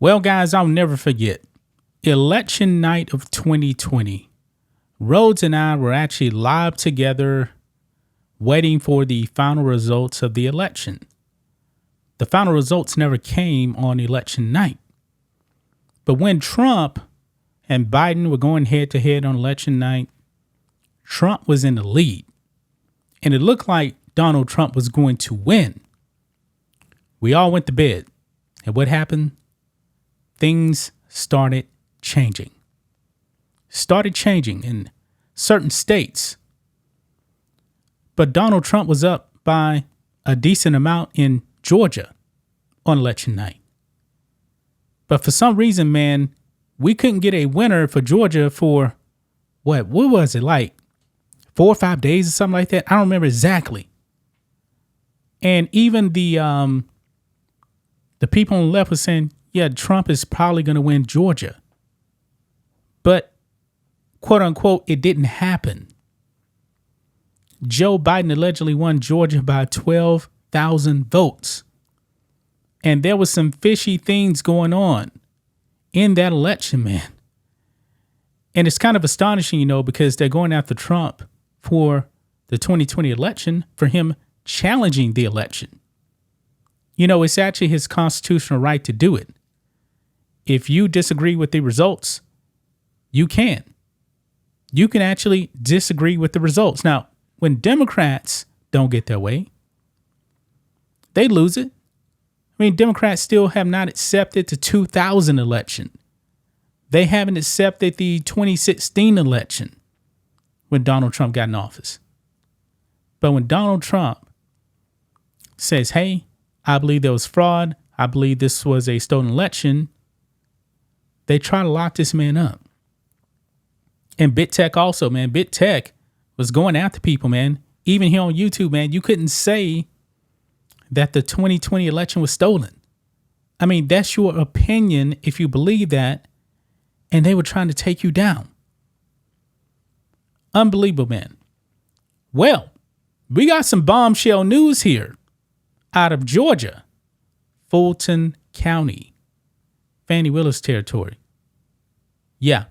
Well, guys, I'll never forget. Election night of 2020. Rhodes and I were actually live together waiting for the final results of the election. The final results never came on election night. But when Trump and Biden were going head to head on election night, Trump was in the lead. And it looked like Donald Trump was going to win. We all went to bed. And what happened? Things started changing. Started changing in certain states. But Donald Trump was up by a decent amount in Georgia on election night. But for some reason, man, we couldn't get a winner for Georgia for what was it, like 4 or 5 days or something like that? I don't remember exactly. And even the people on the left were saying, yeah, Trump is probably going to win Georgia. But, quote unquote, it didn't happen. Joe Biden allegedly won Georgia by 12,000 votes. And there was some fishy things going on in that election, man. And it's kind of astonishing, because they're going after Trump for the 2020 election for him challenging the election. It's actually his constitutional right to do it. If you disagree with the results, you can. You can actually disagree with the results. Now, when Democrats don't get their way, they lose it. I mean, Democrats still have not accepted the 2000 election. They haven't accepted the 2016 election when Donald Trump got in office. But when Donald Trump says, hey, I believe there was fraud, I believe this was a stolen election, they try to lock this man up. And Big Tech also, man. Big Tech was going after people, man. Even here on YouTube, man, you couldn't say that the 2020 election was stolen. I mean, that's your opinion if you believe that. And they were trying to take you down. Unbelievable, man. Well, we got some bombshell news here out of Georgia, Fulton County, Fani Willis territory. Yeah.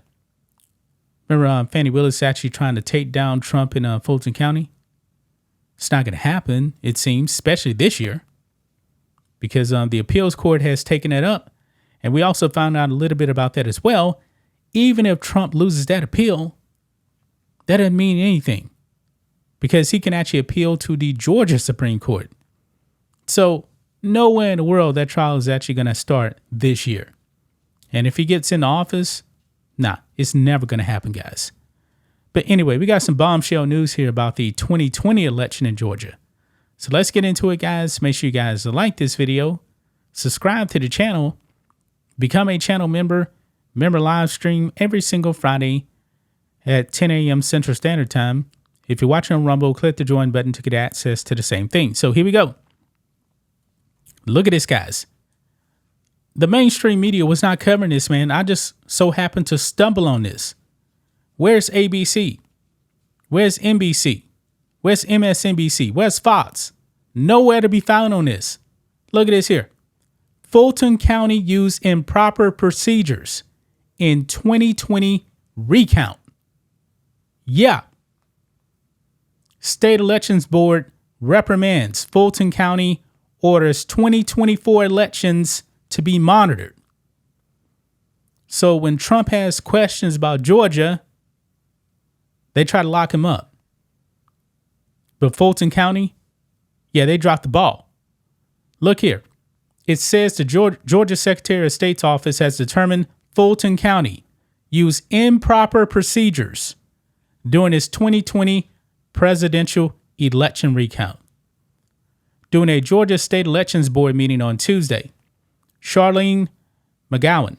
Remember Fani Willis actually trying to take down Trump in Fulton County? It's not going to happen, it seems, especially this year, because the appeals court has taken that up. And we also found out a little bit about that as well. Even if Trump loses that appeal, that doesn't mean anything, because he can actually appeal to the Georgia Supreme Court. So nowhere in the world that trial is actually going to start this year. And if he gets into office, it's never going to happen, guys. But anyway, we got some bombshell news here about the 2020 election in Georgia. So let's get into it, guys. Make sure you guys like this video, subscribe to the channel, become a channel member. Remember, live stream every single Friday at 10 a.m. Central Standard Time. If you're watching on Rumble, click the join button to get access to the same thing. So here we go. Look at this, guys. The mainstream media was not covering this, man. I just so happened to stumble on this. Where's ABC? Where's NBC? Where's MSNBC? Where's Fox? Nowhere to be found on this. Look at this here. Fulton County used improper procedures in 2020 recount. Yeah. State Elections Board reprimands Fulton County, orders 2024 elections to be monitored. So when Trump has questions about Georgia, they try to lock him up. But Fulton County, they dropped the ball. Look here. It says the Georgia Secretary of State's office has determined Fulton County used improper procedures during its 2020 presidential election recount. During a Georgia State Elections Board meeting on Tuesday, Charlene McGowan,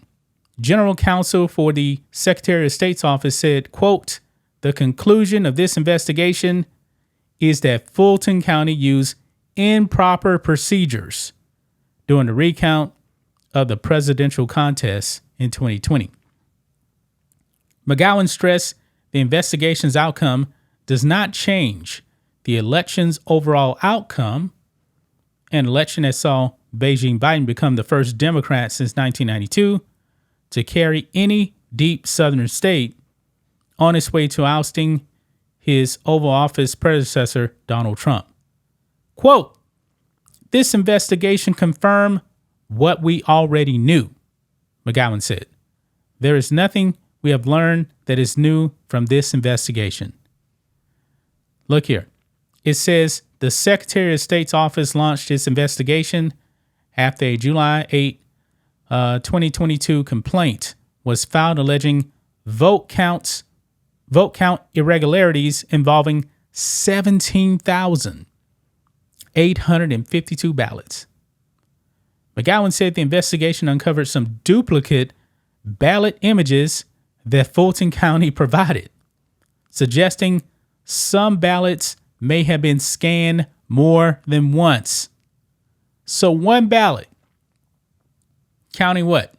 General Counsel for the Secretary of State's office, said, quote, "The conclusion of this investigation is that Fulton County used improper procedures during the recount of the presidential contest in 2020. McGowan stressed the investigation's outcome does not change the election's overall outcome, an election that saw Beijing Biden become the first Democrat since 1992 to carry any deep southern state on its way to ousting his Oval Office predecessor, Donald Trump. Quote, "This investigation confirmed what we already knew," McGowan said. "There is nothing we have learned that is new from this investigation." Look here. It says the Secretary of State's office launched its investigation after a July 8, 2022 complaint was filed alleging vote count irregularities involving 17,852 ballots. McGowan said the investigation uncovered some duplicate ballot images that Fulton County provided, suggesting some ballots may have been scanned more than once. So one ballot counting what?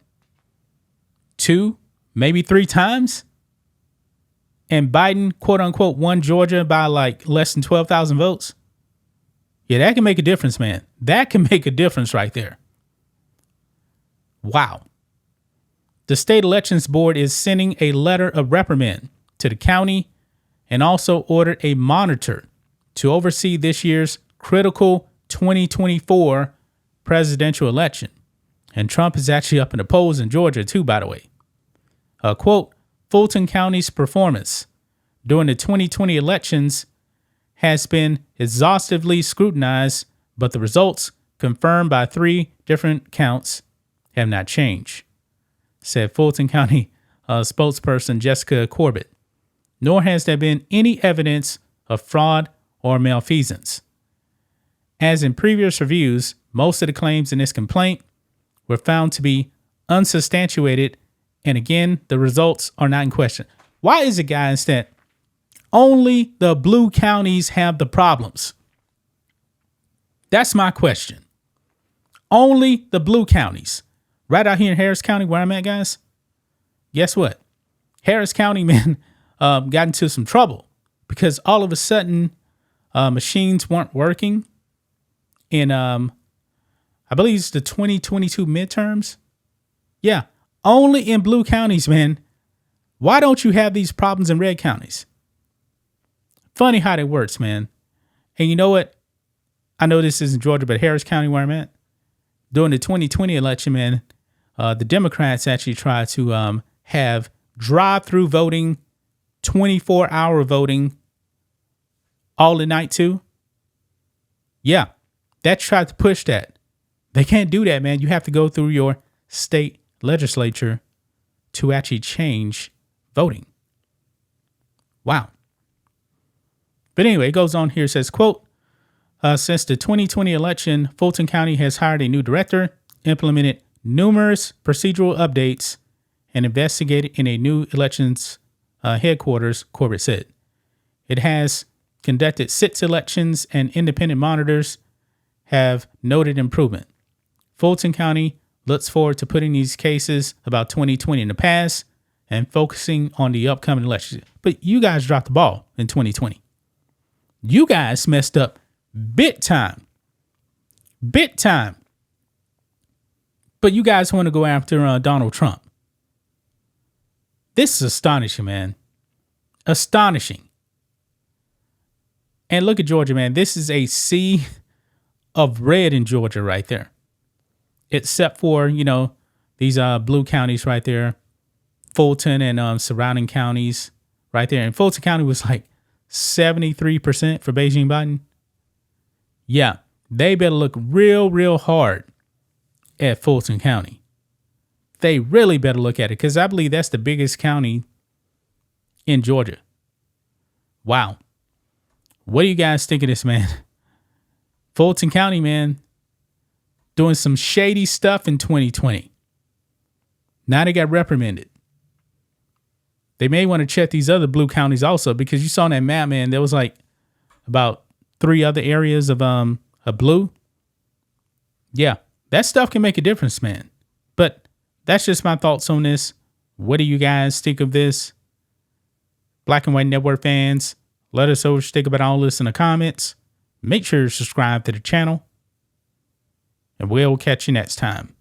2, maybe 3 times? And Biden, quote unquote, won Georgia by like less than 12,000 votes? Yeah, that can make a difference, man. That can make a difference right there. Wow. The state elections board is sending a letter of reprimand to the county and also ordered a monitor to oversee this year's critical 2024 presidential election. And Trump is actually up in the polls in Georgia too, by the way. Quote, "Fulton County's performance during the 2020 elections has been exhaustively scrutinized, but the results, confirmed by 3 different counts, have not changed," said Fulton County spokesperson Jessica Corbett. "Nor has there been any evidence of fraud or malfeasance. As in previous reviews, most of the claims in this complaint were found to be unsubstantiated, and again, the results are not in question." Why is it, guys, that only the blue counties have the problems? That's my question. Only the blue counties. Right out here in Harris County, where I'm at, guys, guess what? Harris County, man, got into some trouble because all of a sudden machines weren't working in, I believe it's the 2022 midterms. Yeah, only in blue counties, man. Why don't you have these problems in red counties? Funny how that works, man. And you know what? I know this isn't Georgia, but Harris County, where I'm at, during the 2020 election, man, the Democrats actually tried to have drive-through voting, 24-hour voting, all at night too. Yeah, that tried to push that. They can't do that, man. You have to go through your state legislature to actually change voting. Wow. But anyway, it goes on here. It says, quote, "Since the 2020 election, Fulton County has hired a new director, implemented numerous procedural updates, and investigated in a new elections headquarters," Corbett said. "It has conducted 6 elections, and independent monitors have noted improvement. Fulton County looks forward to putting these cases about 2020 in the past and focusing on the upcoming election." But you guys dropped the ball in 2020. You guys messed up big time. Big time. But you guys want to go after Donald Trump. This is astonishing, man. Astonishing. And look at Georgia, man. This is a sea of red in Georgia right there. Except for, these blue counties right there. Fulton and surrounding counties right there. And Fulton County was like 73% for Beijing Biden. Yeah, they better look real, real hard at Fulton County. They really better look at it because I believe that's the biggest county in Georgia. Wow. What do you guys think of this, man? Fulton County, man, doing some shady stuff in 2020. Now they got reprimanded. They may want to check these other blue counties also, because you saw on that map, man, there was like about 3 other areas of blue. Yeah, that stuff can make a difference, man. But that's just my thoughts on this. What do you guys think of this? Black and White Network fans, let us know what you think about all this in the comments. Make sure to subscribe to the channel. And we'll catch you next time.